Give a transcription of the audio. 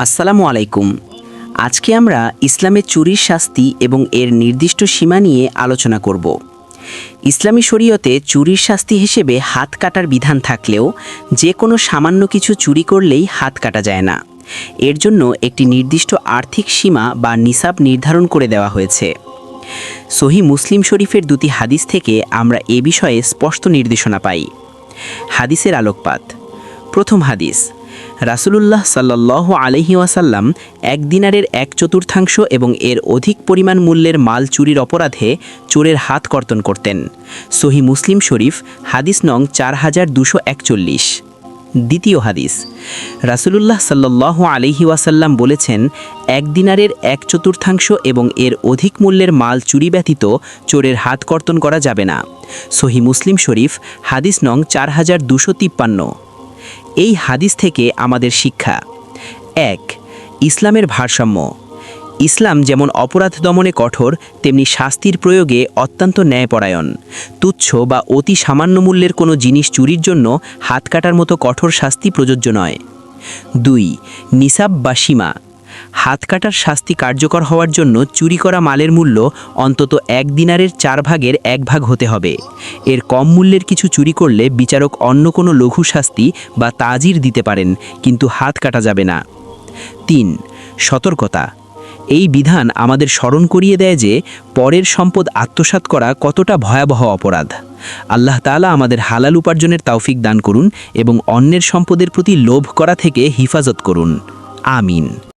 আসসালামু আলাইকুম। আজকে আমরা ইসলামে চুরির শাস্তি এবং এর নির্দিষ্ট সীমা নিয়ে আলোচনা করব। ইসলামী শরীয়তে চুরির শাস্তি হিসেবে হাত কাটার বিধান থাকলেও যে কোনো সামান্য কিছু চুরি করলেই হাত কাটা যায় না। এর জন্য একটি নির্দিষ্ট আর্থিক সীমা বা নিসাব নির্ধারণ করে দেওয়া হয়েছে। সহিহ মুসলিম শরীফের দুটি হাদিস থেকে আমরা এ বিষয়ে স্পষ্ট নির্দেশনা পাই। হাদিসের আলোকপাত। প্রথম হাদিস, রাসূলুল্লাহ সাল্লাল্লাহু আলাইহি ওয়াসাল্লাম এক দিনারের 1/4 এবং এর অধিক পরিমাণ মূল্যের মাল চুরির অপরাধে চোরের হাত কর্তন করতেন। সহিহ মুসলিম শরীফ হাদিস নং 4241। দ্বিতীয় হাদিস, রাসূলুল্লাহ সাল্লাল্লাহু আলাইহি ওয়াসাল্লাম বলেছেন, এক দিনারের 1/4 এবং এর অধিক মূল্যের মাল চুরি ব্যতীত চোরের হাত কর্তন করা যাবে না। সহিহ মুসলিম শরীফ হাদিস নং 4253। এই হাদিস থেকে আমাদের শিক্ষা: 1. ইসলামের ভারসাম্য। ইসলাম যেমন অপরাধ দমনে কঠোর, তেমনি শাস্তির প্রয়োগে অত্যন্ত ন্যায়পরায়ণ। তুচ্ছ বা অতি সামান্য মূল্যের কোনো জিনিস চুরির জন্য হাত কাটার মতো কঠোর শাস্তি প্রযোজ্য নয়। 2. নিসাব বা সীমা। হাত কাটার শাস্তি কার্যকর হওয়ার জন্য চুরি করা মালের মূল্য অন্তত 1 দিনারের 4/1 হতে হবে। এর কম মূল্যের কিছু চুরি করলে বিচারক অন্য কোনো লঘু শাস্তি বা তাজির দিতে পারেন, কিন্তু হাত কাটা যাবে না। 3. সতর্কতা। এই বিধান আমাদের স্মরণ করিয়ে দেয় যে পরের সম্পদ আত্মসাৎ করা কতটা ভয়াবহ অপরাধ। আল্লাহ তাআলা আমাদের হালাল উপার্জনের তৌফিক দান করুন এবং অন্যের সম্পদের প্রতি লোভ করা থেকে হিফাজত করুন। আমিন।